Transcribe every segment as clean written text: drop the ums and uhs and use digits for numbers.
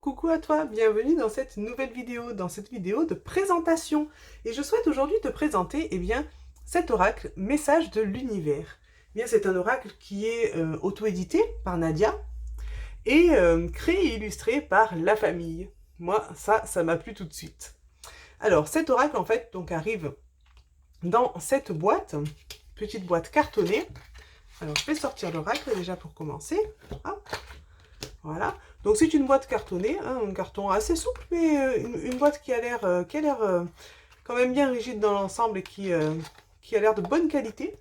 Coucou à toi, bienvenue dans cette nouvelle vidéo, de présentation. Et je souhaite aujourd'hui te présenter cet oracle Message de l'univers. C'est un oracle qui est auto-édité par Nadia et créé et illustré par la famille. Moi, ça m'a plu tout de suite. Alors, cet oracle, en fait, donc arrive dans cette boîte, petite boîte cartonnée. Alors, je vais sortir l'oracle déjà pour commencer. Hop. Voilà. Donc c'est une boîte cartonnée, hein, un carton assez souple, mais une boîte qui a l'air quand même bien rigide dans l'ensemble et qui a l'air de bonne qualité.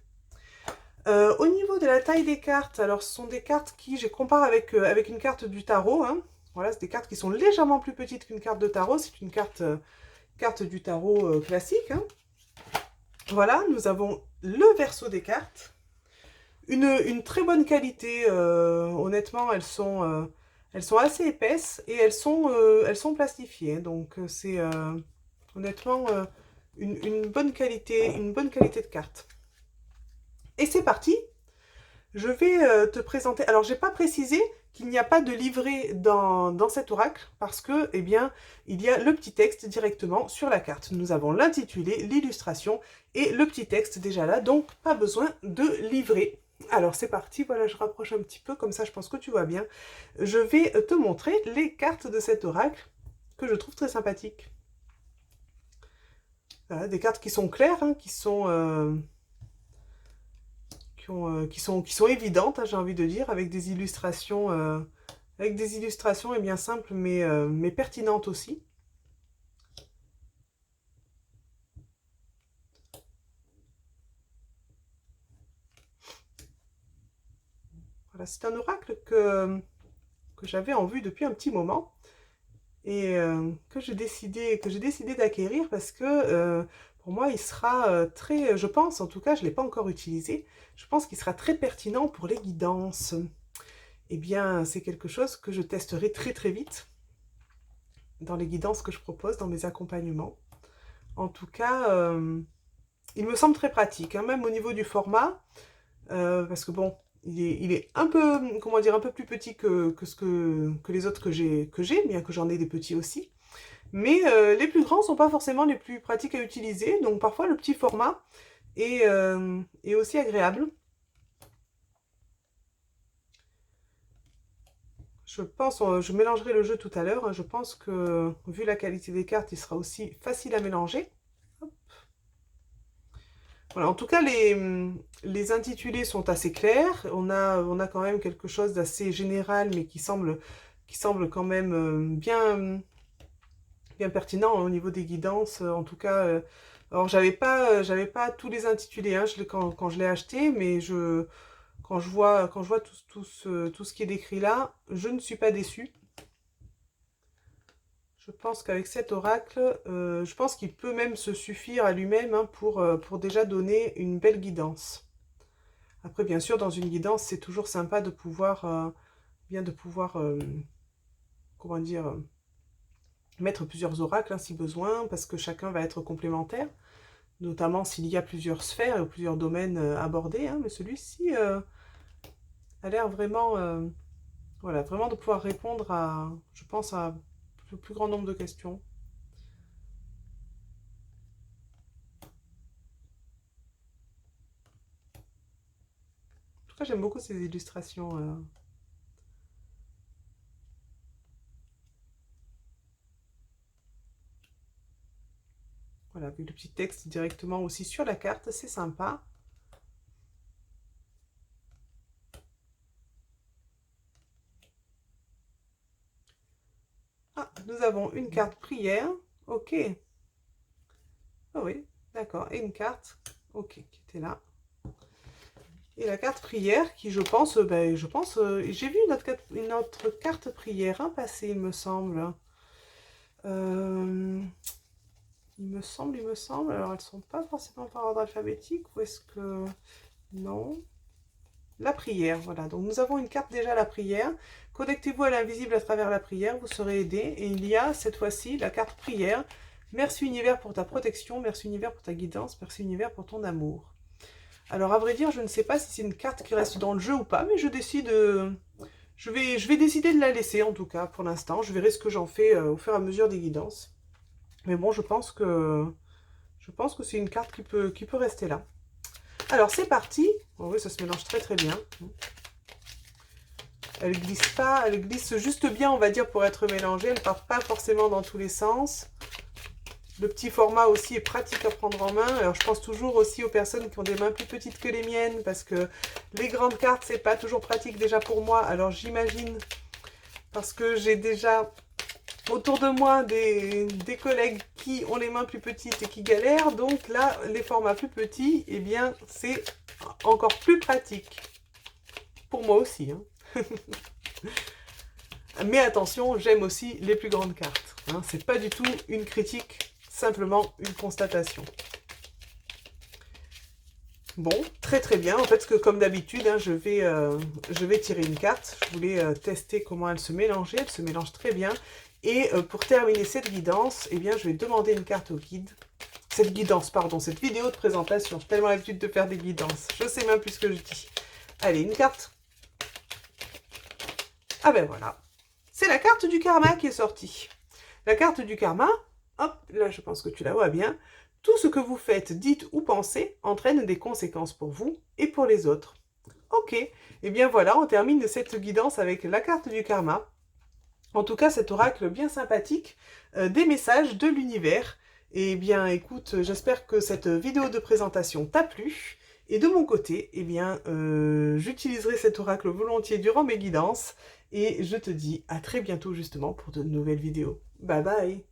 Au niveau de la taille des cartes, alors ce sont des cartes qui, je compare avec une carte du tarot. Hein. Voilà, c'est des cartes qui sont légèrement plus petites qu'une carte de tarot. C'est une carte du tarot classique. Hein. Voilà, nous avons le verso des cartes. Une très bonne qualité, honnêtement, elles sont assez épaisses et elles sont plastifiées. Donc c'est honnêtement une bonne qualité de carte. Et c'est parti, je vais te présenter. Alors j'ai pas précisé qu'il n'y a pas de livret dans cet oracle parce que, il y a le petit texte directement sur la carte. Nous avons l'intitulé, l'illustration et le petit texte déjà là, donc pas besoin de livret. Alors c'est parti, voilà, je rapproche un petit peu, comme ça je pense que tu vois bien. Je vais te montrer les cartes de cet oracle que je trouve très sympathiques. Voilà, des cartes qui sont claires, hein, qui sont évidentes, hein, j'ai envie de dire, avec des illustrations et bien simples mais pertinentes aussi. Voilà, c'est un oracle que j'avais en vue depuis un petit moment et que j'ai décidé d'acquérir parce que pour moi il sera très, je pense en tout cas, je ne l'ai pas encore utilisé, je pense qu'il sera très pertinent pour les guidances. C'est quelque chose que je testerai très très vite dans les guidances que je propose, dans mes accompagnements. En tout cas, il me semble très pratique, hein, même au niveau du format, parce que bon, il est un peu, comment dire, un peu plus petit que les autres bien que j'en ai des petits aussi. Mais les plus grands sont pas forcément les plus pratiques à utiliser, donc parfois le petit format est aussi agréable. Je pense, je mélangerai le jeu tout à l'heure, hein, je pense que vu la qualité des cartes, il sera aussi facile à mélanger. Voilà, en tout cas, les intitulés sont assez clairs. On a quand même quelque chose d'assez général, mais qui semble quand même bien pertinent hein, au niveau des guidances. En tout cas, alors j'avais pas tous les intitulés hein, quand je l'ai acheté, mais quand je vois tout ce qui est décrit là, je ne suis pas déçue. Je pense qu'avec cet oracle, je pense qu'il peut même se suffire à lui-même hein, pour déjà donner une belle guidance. Après, bien sûr, dans une guidance, c'est toujours sympa de pouvoir, comment dire, mettre plusieurs oracles hein, si besoin, parce que chacun va être complémentaire, notamment s'il y a plusieurs sphères et plusieurs domaines abordés. Hein, mais celui-ci a l'air vraiment, voilà, vraiment de pouvoir répondre à, je pense, à le plus grand nombre de questions. En tout cas, j'aime beaucoup ces illustrations. Voilà, avec le petit texte directement aussi sur la carte, c'est sympa. Ah, nous avons une carte prière. Ok. Ah oui, d'accord. Et une carte. Ok, qui était là. Et la carte prière qui, j'ai vu une autre carte prière hein, passer, il me semble. Euh, il me semble. Alors, elles sont pas forcément par ordre alphabétique. Ou est-ce que... Non. La prière, voilà. Donc, nous avons une carte déjà, la prière. Connectez-vous à l'invisible à travers la prière. Vous serez aidé. Et il y a, cette fois-ci, la carte prière. Merci univers pour ta protection. Merci univers pour ta guidance. Merci univers pour ton amour. Alors, à vrai dire, je ne sais pas si c'est une carte qui reste dans le jeu ou pas. Mais Je vais décider de la laisser en tout cas pour l'instant. Je verrai ce que j'en fais au fur et à mesure des guidances. Mais bon, je pense que c'est une carte qui peut rester là. Alors c'est parti. Oh oui, ça se mélange très très bien. Elle glisse pas, elle glisse juste bien, on va dire, pour être mélangée. Elle part pas forcément dans tous les sens. Le petit format aussi est pratique à prendre en main. Alors je pense toujours aussi aux personnes qui ont des mains plus petites que les miennes, parce que les grandes cartes, c'est pas toujours pratique déjà pour moi. Alors j'imagine, parce que j'ai déjà autour de moi des collègues qui ont les mains plus petites et qui galèrent. Donc là, les formats plus petits, eh bien, c'est encore plus pratique. Pour moi aussi, hein. Mais attention, j'aime aussi les plus grandes cartes. Hein. C'est pas du tout une critique, simplement une constatation. Bon, très très bien. En fait, comme d'habitude, hein, je vais tirer une carte. Je voulais tester comment elle se mélangeait. Elle se mélange très bien. Et pour terminer cette guidance, eh bien, je vais demander une carte au guide. Cette vidéo de présentation. J'ai tellement l'habitude de faire des guidances. Je sais même plus ce que je dis. Allez, une carte. Ah ben voilà. C'est la carte du karma qui est sortie. La carte du karma, hop, là je pense que tu la vois bien. Tout ce que vous faites, dites ou pensez entraîne des conséquences pour vous et pour les autres. Ok, et bien voilà, on termine cette guidance avec la carte du karma. En tout cas, cet oracle bien sympathique, des messages de l'univers. Et bien écoute, j'espère que cette vidéo de présentation t'a plu. Et de mon côté, eh bien, j'utiliserai cet oracle volontiers durant mes guidances. Et je te dis à très bientôt justement pour de nouvelles vidéos. Bye bye!